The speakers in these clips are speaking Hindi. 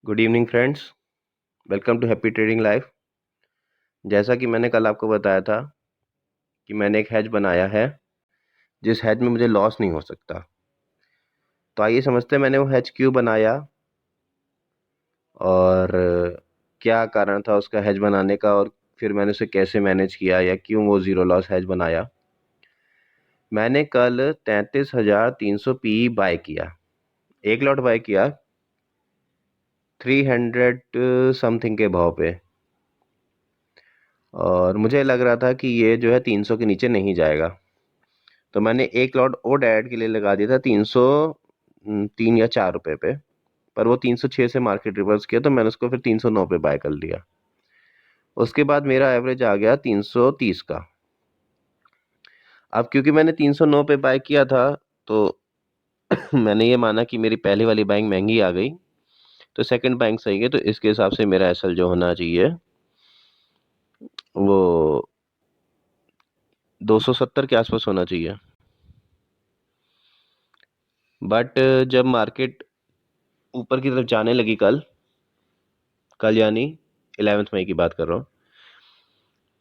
Good evening friends. Welcome to happy trading life. जैसा कि मैंने कल आपको बताया था कि मैंने एक हैज बनाया है जिस हैज में मुझे लॉस नहीं हो सकता। तो आइए समझते हैं मैंने वो हैज क्यों बनाया और क्या कारण था उसका हैज बनाने का, और फिर मैंने उसे कैसे मैनेज किया या क्यों वो ज़ीरो लॉस हैज बनाया। मैंने कल 33,300 पी बाय किया, एक लॉट बाय किया 300 समथिंग के भाव पे, और मुझे लग रहा था कि ये जो है 300 के नीचे नहीं जाएगा। तो मैंने एक लॉट और डायरेक्ट के लिए लगा दिया था 303 या 4 रुपए पे, पर वो 306 से मार्केट रिवर्स किया तो मैंने उसको फिर 309 पे बाय कर लिया। उसके बाद मेरा एवरेज आ गया 330 का। अब क्योंकि मैंने 309 पे बाय किया था तो मैंने ये माना कि मेरी पहली वाली बाइंग महंगी आ गई, तो सेकंड बाइंग सही है, तो इसके हिसाब से मेरा एसएल जो होना चाहिए वो 270 के आसपास होना चाहिए। बट जब मार्केट ऊपर की तरफ जाने लगी कल कल यानी 11 मई की बात कर रहा हूँ,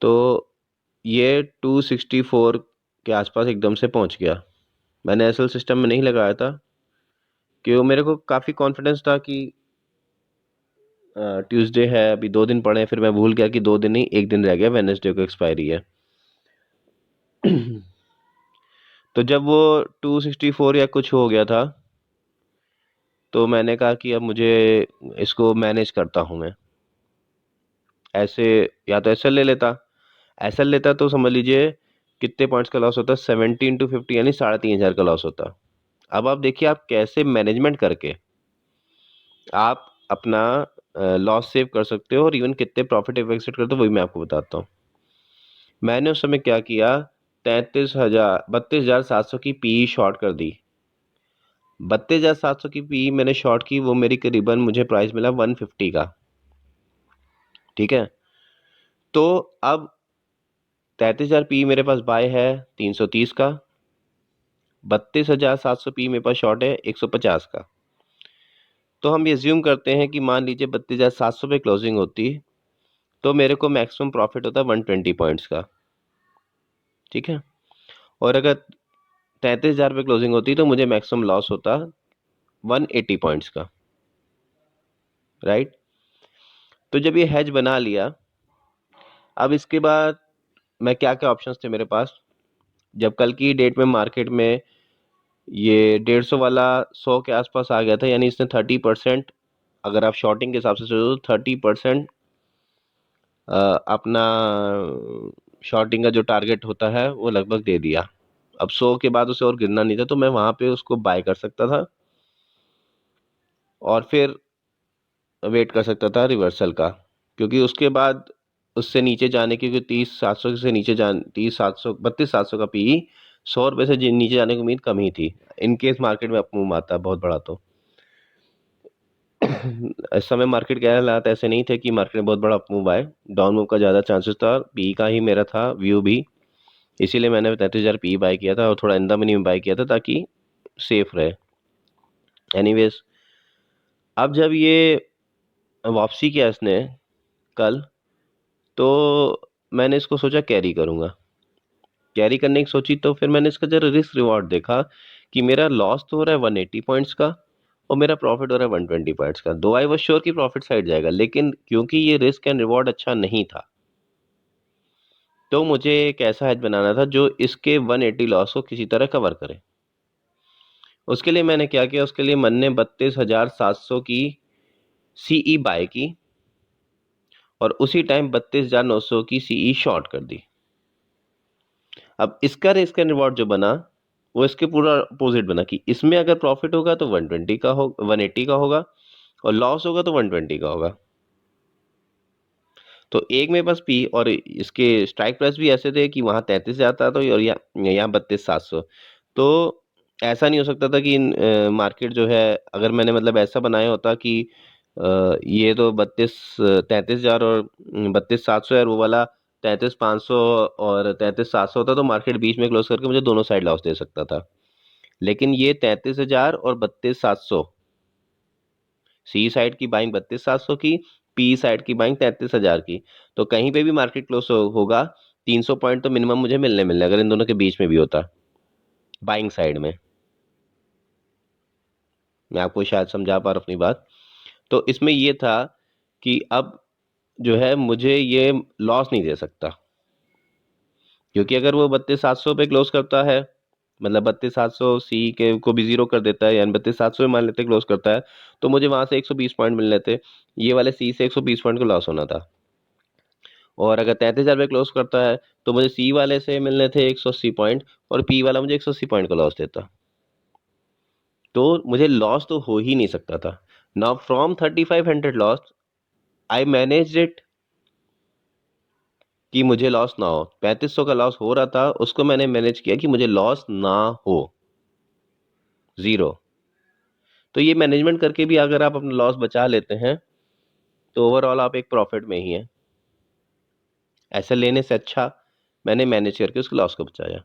तो ये 264 के आसपास एकदम से पहुंच गया। मैंने एसएल सिस्टम में नहीं लगाया था क्योंकि मेरे को काफ़ी कॉन्फिडेंस था कि ट्यूसडे है, अभी 2 दिन पड़े हैं। फिर मैं भूल गया कि 2 दिन नहीं, एक दिन रह गया, वेडनेसडे को एक्सपायरी है। तो जब वो 264 या कुछ हो गया था तो मैंने कहा कि अब मुझे इसको मैनेज करता हूँ मैं ऐसे। या तो एसएल लेता तो समझ लीजिए कितने पॉइंट्स का लॉस होता, 17 to 50 यानी 3,500 का लॉस होता। अब आप देखिए आप कैसे मैनेजमेंट करके आप अपना लॉस सेव कर सकते हो और इवन कितने प्रॉफिट एग्जिट करते हो वो भी मैं आपको बताता हूँ। मैंने उस समय क्या किया, 32,700 की पी शॉर्ट कर दी। 32,700 की पी मैंने शॉर्ट की, वो मेरी करीबन मुझे प्राइस मिला 150 का। ठीक है, तो अब 33,000 पी मेरे पास बाय है 330 का, 32,700 पी मेरे पास शॉर्ट है 150 का। तो हम ये ज्यूम करते हैं कि मान लीजिए 32,700 पे क्लोजिंग होती तो मेरे को मैक्सिमम प्रॉफिट होता 120 पॉइंट्स का। ठीक है, और अगर 33,000 पे क्लोजिंग होती तो मुझे मैक्सिमम लॉस होता 180 पॉइंट्स का। राइट, तो जब ये हैज बना लिया, अब इसके बाद मैं क्या क्या ऑप्शंस थे मेरे पास। जब कल की डेट में मार्केट में ये 150 वाला 100 के आसपास आ गया था, यानी इसने 30%, अगर आप शॉर्टिंग के हिसाब से सोचो तो 30% अपना शॉर्टिंग का जो टारगेट होता है वो लगभग दे दिया। अब 100 के बाद उसे और गिरना नहीं था, तो मैं वहां पे उसको बाय कर सकता था और फिर वेट कर सकता था रिवर्सल का, क्योंकि उसके बाद उससे नीचे जाने की, क्योंकि 30,700 से नीचे जान 30,700 32,700 का पी 100 रुपये से नीचे जाने की उम्मीद कम ही थी, इनकेस मार्केट में अप मूव आता बहुत बड़ा तो। इस समय मार्केट के हालात ऐसे नहीं थे कि मार्केट में बहुत बड़ा अप मूव आए, डाउन मूव का ज़्यादा चांसेस था, पी का ही मेरा था व्यू भी। इसीलिए मैंने 33,000 पी बाय किया था और थोड़ा इंदा मनी में बाय किया था ताकि सेफ रहे। एनीवेज, अब जब ये वापसी किया इसने कल, तो मैंने इसको सोचा कैरी करूंगा। कैरी करने की सोची तो फिर मैंने इसका जरा रिस्क रिवॉर्ड देखा कि मेरा लॉस तो हो रहा है 180 पॉइंट्स का और मेरा प्रॉफिट हो रहा है 120 पॉइंट्स का। दो आई वॉज श्योर कि प्रॉफिट साइड जाएगा, लेकिन क्योंकि ये रिस्क एंड रिवॉर्ड अच्छा नहीं था, तो मुझे एक ऐसा हेज बनाना था जो इसके 180 लॉस को किसी तरह कवर करे। उसके लिए मैंने क्या किया, उसके लिए मैंने 32,700 की सीई बाय की और उसी टाइम 32,900 की सीई शॉर्ट कर दी। अब इसका रिस्क एंड रिवॉर्ड जो बना वो इसके पूरा अपोजिट बना कि इसमें अगर प्रॉफिट होगा तो 120 का हो 180 का होगा, और लॉस होगा तो 120 का होगा। तो एक में बस पी, और इसके स्ट्राइक प्राइस भी ऐसे थे कि वहाँ 33 जाता था और यहाँ 32,700। तो ऐसा नहीं हो सकता था कि मार्केट जो है, अगर मैंने मतलब ऐसा बनाया होता कि ये तो 33,000 और 32,700 है, वो वाला 33,500 और 33,700 होता तो मार्केट बीच में क्लोज करके मुझे दोनों साइड लॉस दे सकता था। लेकिन ये 33,000 और 32,700 सी साइड की बाइंग 32,700 की, पी साइड की बाइंग 33,000 की। तो कहीं पे भी मार्केट क्लोज होगा 300 पॉइंट तो मिनिमम मुझे मिलने अगर इन दोनों के बीच में भी होता बाइंग साइड में। मैं आपको शायद समझा पा रहा हूं अपनी बात। तो इसमें ये था कि अब जो है मुझे ये लॉस नहीं दे सकता, क्योंकि अगर वो 32,700 पे क्लोज करता है, मतलब 32,700 सी के को भी जीरो कर देता है, यानी 32,700 में मान लेते क्लोज करता है, तो मुझे वहां से 120 पॉइंट मिलने थे। ये वाले सी से 120 पॉइंट को लॉस होना था। और अगर 33,000 पे क्लोज करता है तो मुझे सी वाले से मिलने थे 180 पॉइंट, और पी वाला मुझे 180 पॉइंट का लॉस देता। तो मुझे लॉस तो हो ही नहीं सकता था। Now from 3500 loss I manage it कि मुझे लॉस ना हो। 3500 का लॉस हो रहा था, उसको मैंने मैनेज किया कि मुझे लॉस ना हो, जीरो। तो ये मैनेजमेंट करके भी अगर आप अपना लॉस बचा लेते हैं तो ओवरऑल आप एक प्रॉफिट में ही हैं। ऐसे लेने से अच्छा मैंने मैनेज करके उसके लॉस को बचाया।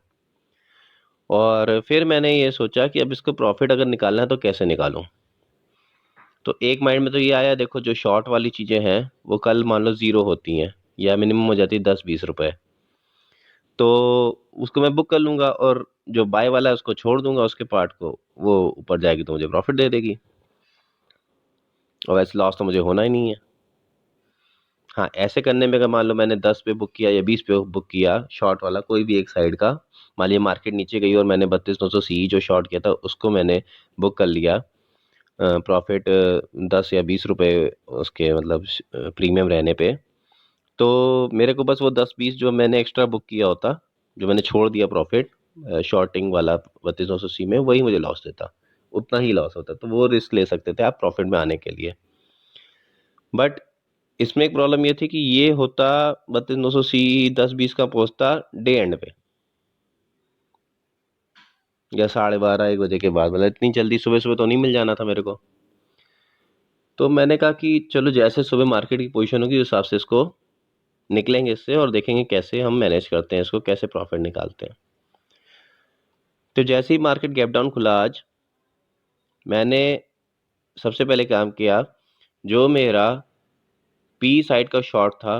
और फिर मैंने ये सोचा कि अब इसको प्रॉफिट अगर निकालना है तो कैसे निकालूं। तो एक माइंड में तो ये आया, देखो जो शॉर्ट वाली चीज़ें हैं वो कल मान लो ज़ीरो होती हैं या मिनिमम हो जाती है 10-20 रुपए, तो उसको मैं बुक कर लूंगा, और जो बाय वाला है उसको छोड़ दूंगा, उसके पार्ट को, वो ऊपर जाएगी तो मुझे प्रॉफिट दे देगी, और वैसे लॉस तो मुझे होना ही नहीं है। हाँ, ऐसे करने में अगर मान लो मैंने 10 पे बुक किया या 20 पे बुक किया शॉर्ट वाला कोई भी एक साइड का, मान लिया मार्केट नीचे गई और मैंने 32,900 सी जो शॉर्ट किया था उसको मैंने बुक कर लिया, प्रॉफिट 10 या 20 रुपए उसके मतलब प्रीमियम रहने पे, तो मेरे को बस वो 10-20 जो मैंने एक्स्ट्रा बुक किया होता, जो मैंने छोड़ दिया प्रॉफिट शॉर्टिंग वाला 32,900 सी में, वही मुझे लॉस देता, उतना ही लॉस होता। तो वो रिस्क ले सकते थे आप प्रॉफिट में आने के लिए। बट इसमें एक प्रॉब्लम ये थी कि ये होता 32,900 सी 10-20 का पहुंचता डे एंड पे, या 12:30-1 बजे के बाद, मतलब इतनी जल्दी सुबह सुबह तो नहीं मिल जाना था मेरे को। तो मैंने कहा कि चलो जैसे सुबह मार्केट की पोजीशन होगी उस हिसाब से इसको निकलेंगे इससे, और देखेंगे कैसे हम मैनेज करते हैं इसको, कैसे प्रॉफिट निकालते हैं। तो जैसे ही मार्केट गैप डाउन खुला आज, मैंने सबसे पहले काम किया, जो मेरा पी साइड का शॉर्ट था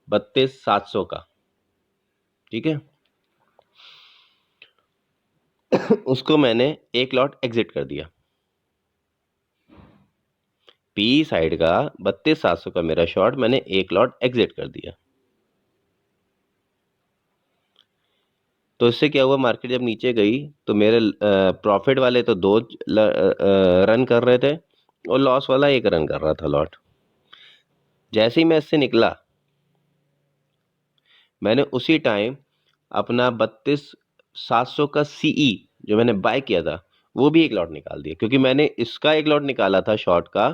32,700 का, ठीक है, उसको मैंने एक लॉट एग्जिट कर दिया। पी साइड का 32,700 का मेरा शॉर्ट मैंने एक लॉट एग्जिट कर दिया। तो इससे क्या हुआ, मार्केट जब नीचे गई तो मेरे प्रॉफिट वाले तो दो रन कर रहे थे, और लॉस वाला एक रन कर रहा था लॉट। जैसे ही मैं इससे निकला, मैंने उसी टाइम अपना 32,700 का सीई जो मैंने बाय किया था वो भी एक लॉट निकाल दिया, क्योंकि मैंने इसका एक लॉट निकाला था शॉर्ट का,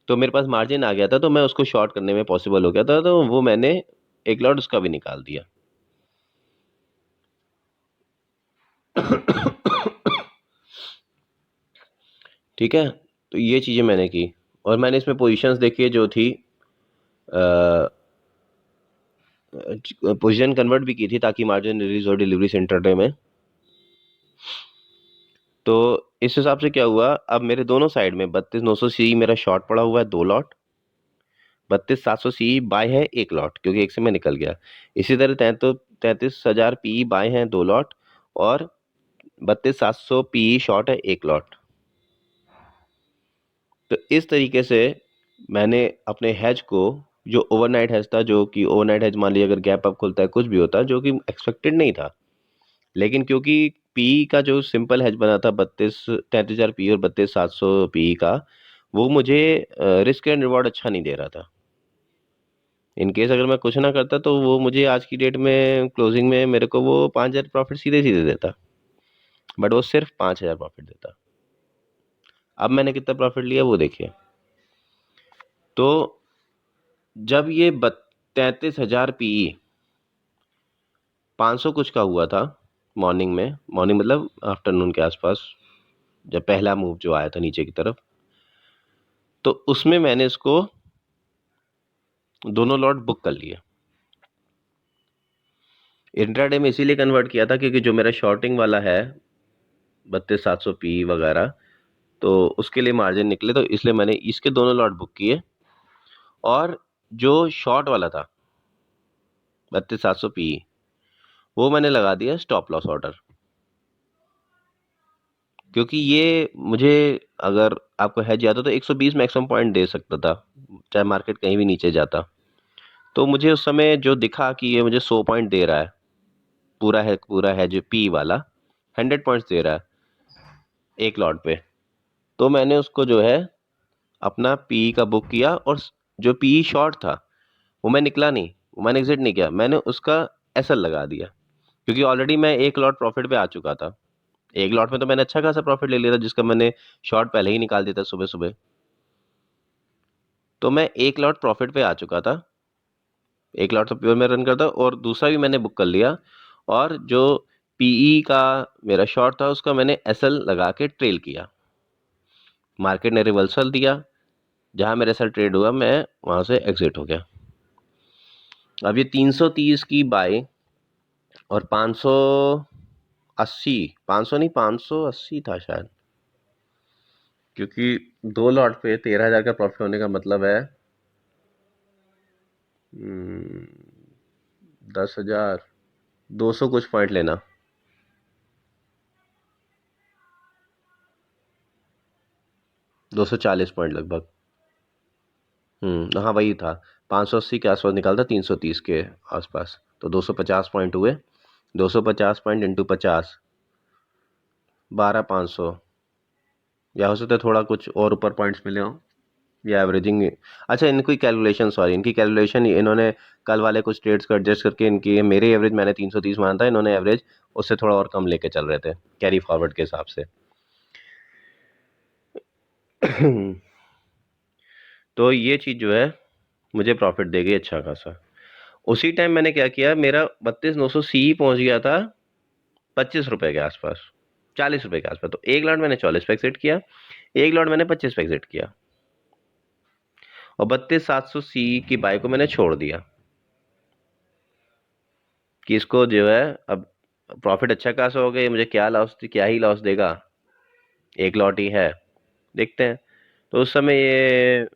तो मेरे पास मार्जिन आ गया था, तो मैं उसको शॉर्ट करने में पॉसिबल हो गया था, तो वो मैंने एक लॉट उसका भी निकाल दिया। ठीक है, तो ये चीज़ें मैंने की, और मैंने इसमें पोजीशंस देखी जो थी, पोजीशन कन्वर्ट भी की थी ताकि मार्जिन रिलीज और डिलीवरी सेंटर डे में। तो इस हिसाब से क्या हुआ, अब मेरे दोनों साइड में 32,900 सी मेरा शॉर्ट पड़ा हुआ है 2 लॉट, 32,700 सी बाय है एक लॉट, क्योंकि एक से मैं निकल गया। इसी तरह 33,000 पी बाय है 2 लॉट, और 32,700 पी शॉर्ट है एक लॉट। तो इस तरीके से मैंने अपने हैज को, जो ओवरनाइट हैज था, जो कि ओवरनाइट हैज मान लीजिए अगर गैप अप खुलता है कुछ भी होता है जो कि एक्सपेक्टेड नहीं था, लेकिन क्योंकि पी का जो सिंपल हैज बना था 33,000 पी और 32,700 पी का, वो मुझे रिस्क एंड रिवॉर्ड अच्छा नहीं दे रहा था। इन केस अगर मैं कुछ ना करता तो वो मुझे आज की डेट में क्लोजिंग में मेरे को वो 5,000 प्रॉफिट सीधे सीधे देता, बट वो सिर्फ 5,000 प्रॉफिट देता। अब मैंने कितना प्रॉफिट लिया वो देखिए। तो जब ये 33,000 पीई 500 कुछ का हुआ था मॉर्निंग में, मॉर्निंग मतलब आफ्टरनून के आसपास, जब पहला मूव जो आया था नीचे की तरफ, तो उसमें मैंने इसको दोनों लॉट बुक कर लिए। इंट्राडे में इसीलिए कन्वर्ट किया था क्योंकि जो मेरा शॉर्टिंग वाला है 32,700 पी वगैरह, तो उसके लिए मार्जिन निकले, तो इसलिए मैंने इसके दोनों लॉट बुक किए। और जो शॉर्ट वाला था 32,700 पी, वो मैंने लगा दिया स्टॉप लॉस ऑर्डर, क्योंकि ये मुझे, अगर आपको हैज आता तो 120 मैक्सिमम पॉइंट दे सकता था, चाहे मार्केट कहीं भी नीचे जाता। तो मुझे उस समय जो दिखा कि ये मुझे 100 पॉइंट दे रहा है, पूरा है जो पी वाला 100 पॉइंट्स दे रहा है एक लॉट पे, तो मैंने उसको जो है अपना पी का बुक किया। और जो पी शॉर्ट था वो मैं निकला नहीं, वो मैंने एग्जिट नहीं किया, मैंने उसका एसएल लगा दिया, क्योंकि ऑलरेडी मैं एक लॉट प्रॉफिट पे आ चुका था। एक लॉट में तो मैंने अच्छा खासा प्रॉफिट ले लिया था, जिसका मैंने शॉर्ट पहले ही निकाल दिया था सुबह सुबह। तो मैं एक लॉट प्रॉफिट पे आ चुका था, एक लॉट तो प्योर में रन करता, और दूसरा भी मैंने बुक कर लिया। और जो पीई का मेरा शॉर्ट था उसका मैंने एसएल लगा के ट्रेल किया। मार्केट ने रिवर्सल दिया, जहां मेरे साथ ट्रेड हुआ मैं वहां से एग्जिट हो गया। अब ये 330 की बाय और 580, 500 नहीं 580 था शायद, क्योंकि दो लॉट पे 13,000 का प्रॉफिट होने का मतलब है 10,200 कुछ पॉइंट लेना। 240 पॉइंट लगभग। हाँ वही था, 580 के आसपास निकालता, 330 के आसपास, तो 250 पॉइंट हुए। 250 पॉइंट इंटू 50, 12,500, या हो सकता है थोड़ा कुछ और ऊपर पॉइंट्स मिले हों, या एवरेजिंग। अच्छा, इनकी कैलकुलेशन, सॉरी, इनकी कैलकुलेशन इन्होंने कल वाले कुछ ट्रेड्स को एडजस्ट करके, इनकी मेरे एवरेज मैंने 330 माना था, इन्होंने एवरेज उससे थोड़ा और कम लेके चल रहे थे कैरी फॉरवर्ड के हिसाब से। तो ये चीज़ जो है मुझे प्रॉफिट दे गई अच्छा खासा। उसी टाइम मैंने क्या किया, मेरा 32,900 सी पहुंच गया था 25 रुपए के आसपास, 40 रुपए के आसपास। तो एक लॉट मैंने 40 पे एग्जिट किया, एक लॉट मैंने 25 पे एग्जिट किया, और 32,700 सी की बाय को मैंने छोड़ दिया कि इसको जो है अब प्रॉफिट अच्छा खासा हो गया, मुझे क्या ही लॉस देगा, एक लॉट ही है, देखते हैं। तो उस समय ये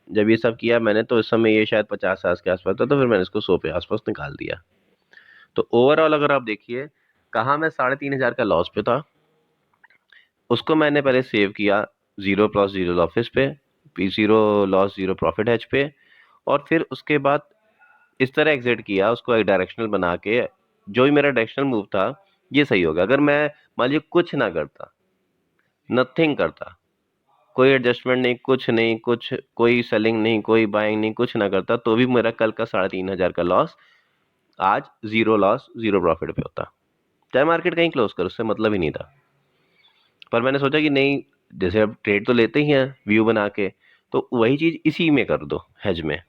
जब ये सब किया मैंने, तो उस समय ये शायद 50 के आसपास था, तो फिर मैंने इसको 100 पे आसपास निकाल दिया। तो ओवरऑल अगर आप देखिए, कहाँ मैं 3,500 का लॉस पे था, उसको मैंने पहले सेव किया जीरो प्लस जीरो लॉसेस पे, zero loss zero profit hatch पे, और फिर उसके बाद इस तरह एग्जिट किया उसको एक डायरेक्शनल बना के। जो भी मेरा डायरेक्शनल मूव था ये सही होगा। अगर मैं मान लीजिए कुछ ना करता, नथिंग करता, कोई एडजस्टमेंट नहीं, कुछ नहीं, कुछ कोई सेलिंग नहीं, कोई बाइंग नहीं, कुछ ना करता, तो भी मेरा कल का 3,500 का लॉस आज जीरो लॉस जीरो प्रॉफिट पे होता, चाहे मार्केट कहीं क्लोज कर, उससे मतलब ही नहीं था। पर मैंने सोचा कि नहीं, जैसे अब ट्रेड तो लेते ही हैं व्यू बना के, तो वही चीज इसी में कर दो, हेज में,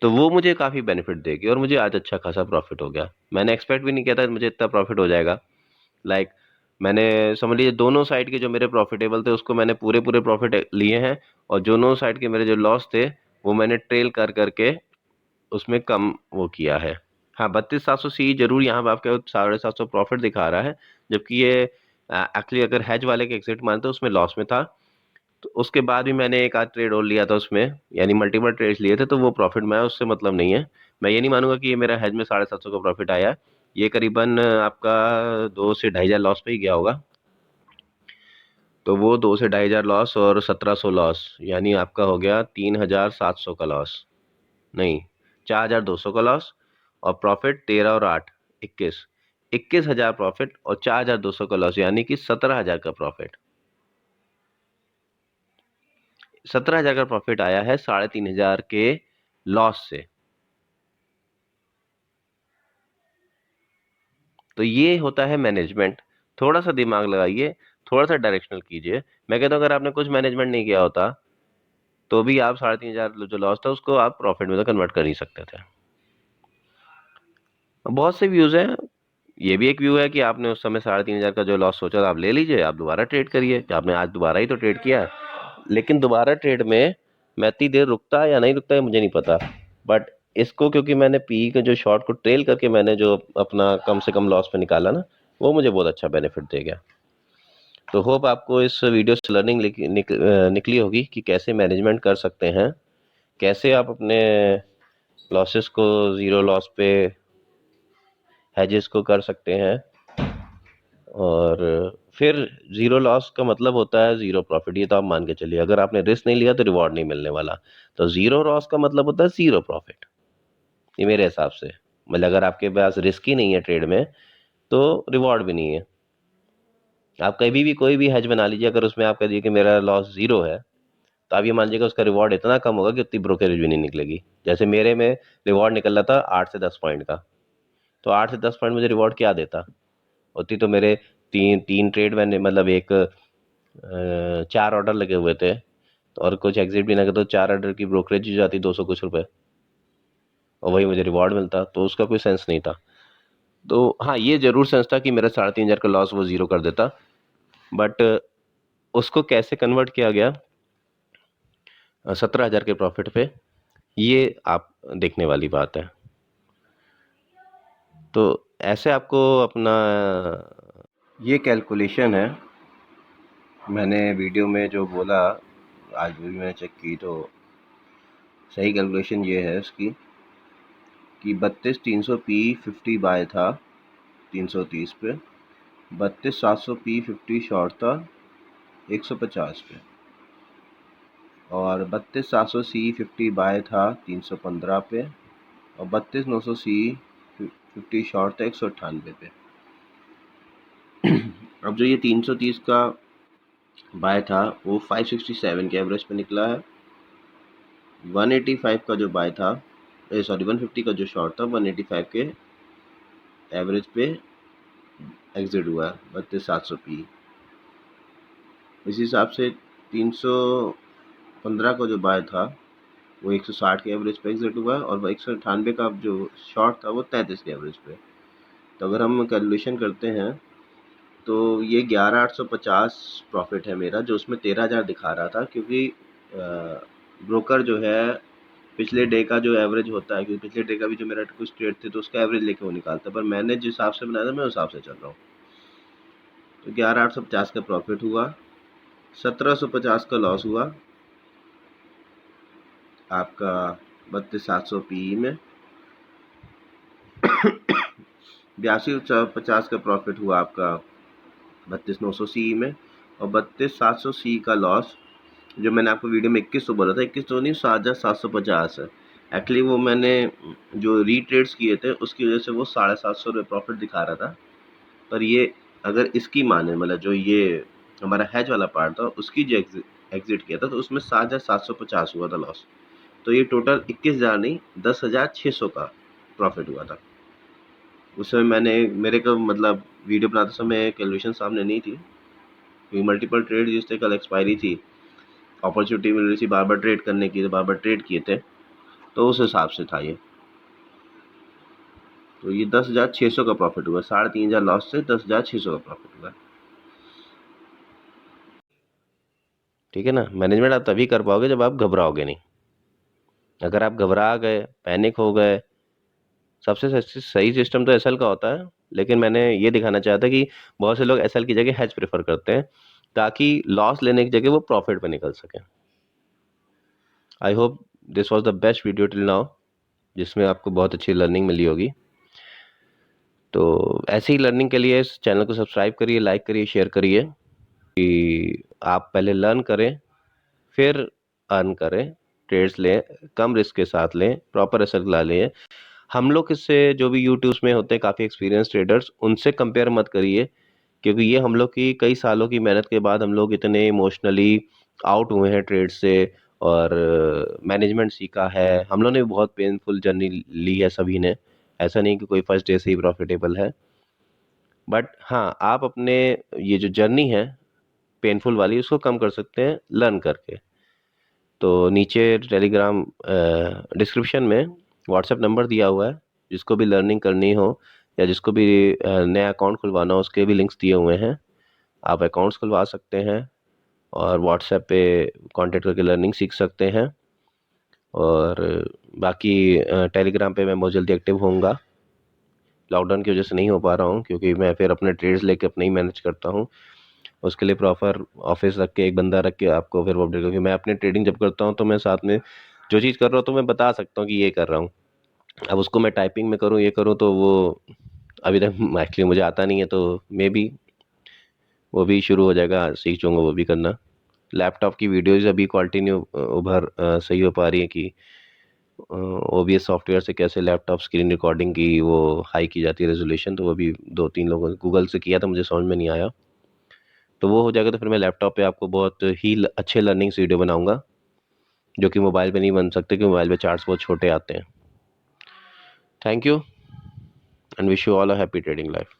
तो वो मुझे काफी बेनिफिट देगी। और मुझे आज अच्छा खासा प्रॉफिट हो गया, मैंने एक्सपेक्ट भी नहीं किया था मुझे इतना प्रॉफिट हो जाएगा। लाइक मैंने समझ लीजिए दोनों साइड के जो मेरे प्रॉफिटेबल थे उसको मैंने पूरे पूरे प्रॉफिट लिए हैं, और दोनों साइड के मेरे जो लॉस थे वो मैंने ट्रेल कर करके उसमें कम वो किया है। हाँ, 32,700 सी जरूर यहाँ पे आपके 750 प्रॉफिट दिखा रहा है, जबकि ये एक्चुअली अगर हैज वाले के एग्जिट मानते उसमें लॉस में था। तो उसके बाद भी मैंने एक आध ट्रेड और लिया था उसमें, यानी मल्टीपल ट्रेड्स लिए थे, तो वो प्रॉफिट में आया, उससे मतलब नहीं है। मैं ये नहीं मानूंगा कि ये मेरा हैज में 750 का प्रॉफिट आया, ये करीबन आपका 2 से 2,500 लॉस पे ही गया होगा। तो वो 2 से 2,500 लॉस और 1,700 लॉस, यानी आपका हो गया 3,700 का लॉस, नहीं 4,200 का लॉस, और प्रॉफिट 13 और 8, 21, 21,000 प्रॉफिट और 4,200 का लॉस, यानी कि 17,000 का प्रॉफिट। 17,000 का प्रॉफिट आया है 3,500 के लॉस से। तो ये होता है मैनेजमेंट। थोड़ा सा दिमाग लगाइए, थोड़ा सा डायरेक्शनल कीजिए। मैं कहता हूँ अगर आपने कुछ मैनेजमेंट नहीं किया होता तो भी आप 3,500 जो लॉस था उसको आप प्रॉफिट में तो कन्वर्ट कर ही सकते थे। बहुत से व्यूज हैं, ये भी एक व्यू है कि आपने उस समय 3,500 का जो लॉस सोचा था आप ले लीजिए, आप दोबारा ट्रेड करिए, आपने आज दोबारा ही तो ट्रेड किया है। लेकिन दोबारा ट्रेड में मैं इतनी देर रुकता है या नहीं रुकता है मुझे नहीं पता, बट इसको क्योंकि मैंने पी के जो शॉर्ट को ट्रेल करके मैंने जो अपना कम से कम लॉस पे निकाला ना, वो मुझे बहुत अच्छा बेनिफिट दे गया। तो होप आपको इस वीडियो से लर्निंग निकली होगी कि कैसे मैनेजमेंट कर सकते हैं, कैसे आप अपने लॉसेस को ज़ीरो लॉस पे हेजेस को कर सकते हैं। और फिर ज़ीरो लॉस का मतलब होता है ज़ीरो प्रॉफिट। ये तो आप मान के चलिए, अगर आपने रिस्क नहीं लिया तो रिवॉर्ड नहीं मिलने वाला। तो ज़ीरो लॉस का मतलब होता है ज़ीरो प्रॉफिट, ये मेरे हिसाब से। मतलब अगर आपके पास रिस्क ही नहीं है ट्रेड में तो रिवॉर्ड भी नहीं है। आप कभी भी कोई भी हेज बना लीजिए, अगर उसमें आप कह दीजिए कि मेरा लॉस ज़ीरो है, तो आप ये मान लीजिएगा उसका रिवॉर्ड इतना कम होगा कि उतनी ब्रोकरेज भी नहीं निकलेगी। जैसे मेरे में रिवॉर्ड निकल रहा था 8 से 10 पॉइंट का, तो 8 से 10 पॉइंट मुझे रिवॉर्ड क्या देता? उतनी तो मेरे तीन तीन ट्रेड मैंने मतलब एक 4 ऑर्डर लगे हुए थे, तो और कुछ एग्जिट भी ना करते तो 4 ऑर्डर की ब्रोकरेज हो जाती 200 कुछ रुपए, और वही मुझे रिवॉर्ड मिलता। तो उसका कोई सेंस नहीं था। तो हाँ, ये जरूर सेंस था कि मेरा 3,500 का लॉस वो ज़ीरो कर देता। बट उसको कैसे कन्वर्ट किया गया 17,000 के प्रॉफिट पे, ये आप देखने वाली बात है। तो ऐसे आपको अपना ये कैलकुलेशन है, मैंने वीडियो में जो बोला आज भी मैंने चेक की, तो सही कैलकुलेशन ये है इसकी कि 32,300 P 50 बाय था 330 पे, 32,700 P 50 शॉर्ट था 150 पे, और 32,700 C 50 बाय था 315 पे, और 32,900 C 50 शॉर्ट था 198 पे। अब जो ये 330 का बाय था वो 567 के एवरेज पे निकला है। 185 का जो बाय था, सॉरी 150 का जो शॉर्ट था 185 के एवरेज पे एग्जिट हुआ है 32,700 P। इस हिसाब से 315 का जो बाय था वो 160 के एवरेज पे एग्जिट हुआ है, और 198 का जो शॉर्ट था वो 33 के एवरेज पे। तो अगर हम कैलकुलेशन करते हैं तो ये 11,850 प्रॉफिट है मेरा, जो उसमें 13,000 दिखा रहा था, क्योंकि ब्रोकर जो है पिछले डे का जो एवरेज होता है, क्योंकि पिछले डे का भी जो मेरा कुछ ट्रेड थे तो उसका एवरेज लेके वो निकालता है, पर मैंने जिस हिसाब से बनाया था मैं उस हिसाब से चल रहा हूँ। तो 11,850 का प्रॉफिट हुआ, 1750 का लॉस हुआ आपका 32,700 PE में। 82,50 का प्रॉफिट हुआ आपका 32,900 CE में, और 32,700 CE का लॉस, जो मैंने आपको वीडियो में 2100 बोला था, 2100 तो नहीं 7,750 है एक्चुअली। वो मैंने जो रीट्रेड्स किए थे उसकी वजह से वो 750 रुपये प्रॉफिट दिखा रहा था। पर ये अगर इसकी माने, मतलब जो ये हमारा हैज वाला पार्ट था उसकी जो एग्जिट किया था, तो उसमें 7,750 हुआ था लॉस। तो ये टोटल 21,000 नहीं 10,600 का प्रॉफिट हुआ था। उस समय मैंने मेरे को मतलब वीडियो बनाते समय कैलकुलेशन सामने नहीं थी, क्योंकि मल्टीपल ट्रेड जिस थे, कल एक्सपायरी थी, अपॉर्चुनिटी मिल रही थी बार बार ट्रेड करने की, तो बार बार ट्रेड किए थे, तो उस हिसाब से था ये। तो ये 10,600 का प्रॉफिट हुआ, 3,500 लॉस से 10,600 का प्रॉफिट हुआ। ठीक है ना। मैनेजमेंट आप तभी कर पाओगे जब आप घबराओगे नहीं। अगर आप घबरा गए, पैनिक हो गए, सबसे सही सिस्टम तो एसएल का होता है, लेकिन मैंने ये दिखाना चाहा था कि बहुत से लोग एसएल की जगह हैज प्रेफर करते हैं, ताकि लॉस लेने की जगह वो प्रॉफिट पे निकल सके। I hope this was the best video till now, जिसमें आपको बहुत अच्छी लर्निंग मिली होगी। तो ऐसी ही लर्निंग के लिए इस चैनल को सब्सक्राइब करिए, लाइक करिए, शेयर करिए, कि आप पहले लर्न करें फिर अर्न करें। ट्रेड्स लें, कम रिस्क के साथ लें, प्रॉपर एसेट ला लें। हम लोग इससे जो भी यूट्यूब्स में होते हैं काफ़ी एक्सपीरियंस ट्रेडर्स, उनसे कंपेयर मत करिए, क्योंकि ये हम लोग की कई सालों की मेहनत के बाद हम लोग इतने इमोशनली आउट हुए हैं ट्रेड से, और मैनेजमेंट सीखा है हम लोग ने। भी बहुत पेनफुल जर्नी ली है सभी ने, ऐसा नहीं कि कोई फर्स्ट डे से ही प्रॉफिटेबल है। बट हाँ, आप अपने ये जो जर्नी है पेनफुल वाली, उसको कम कर सकते हैं लर्न करके। तो नीचे टेलीग्राम डिस्क्रिप्शन में व्हाट्सएप नंबर दिया हुआ है, जिसको भी लर्निंग करनी हो या जिसको भी नया अकाउंट खुलवाना हो, उसके भी लिंक्स दिए हुए हैं। आप अकाउंट्स खुलवा सकते हैं और व्हाट्सएप पे कांटेक्ट करके लर्निंग सीख सकते हैं। और बाकी टेलीग्राम पे मैं बहुत जल्दी एक्टिव होऊंगा। लॉकडाउन की वजह से नहीं हो पा रहा हूँ, क्योंकि मैं फिर अपने ट्रेड्स लेके अपने ही मैनेज करता हूँ। उसके लिए प्रॉपर ऑफिस रख के, एक बंदा रख के आपको फिर वो अपडेट, क्योंकि मैं अपनी ट्रेडिंग जब करता हूँ तो मैं साथ में जो चीज़ कर रहा हूँ तो मैं बता सकता हूँ कि ये कर रहा हूँ। अब उसको मैं टाइपिंग में करूँ, ये करूँ, तो वो अभी तक एक्चुअली मुझे आता नहीं है, तो मे बी वो भी शुरू हो जाएगा, सीख जाऊँगा वो भी करना। लैपटॉप की वीडियोज़ अभी क्वालिटी नहीं सही हो पा रही है कि ओबीएस सॉफ्टवेयर से कैसे लैपटॉप स्क्रीन रिकॉर्डिंग की वो हाई की जाती है रेजोल्यूशन, तो वो भी 2-3 लोगों ने गूगल से किया था, मुझे समझ में नहीं आया। तो वो हो जाएगा तो फिर मैं लैपटॉप पे आपको बहुत ही अच्छे लर्निंग्स वीडियो बनाऊंगा, जो कि मोबाइल पे नहीं बन सकते, क्योंकि मोबाइल पे चार्ट्स बहुत छोटे आते हैं। Thank you and wish you all a happy trading life.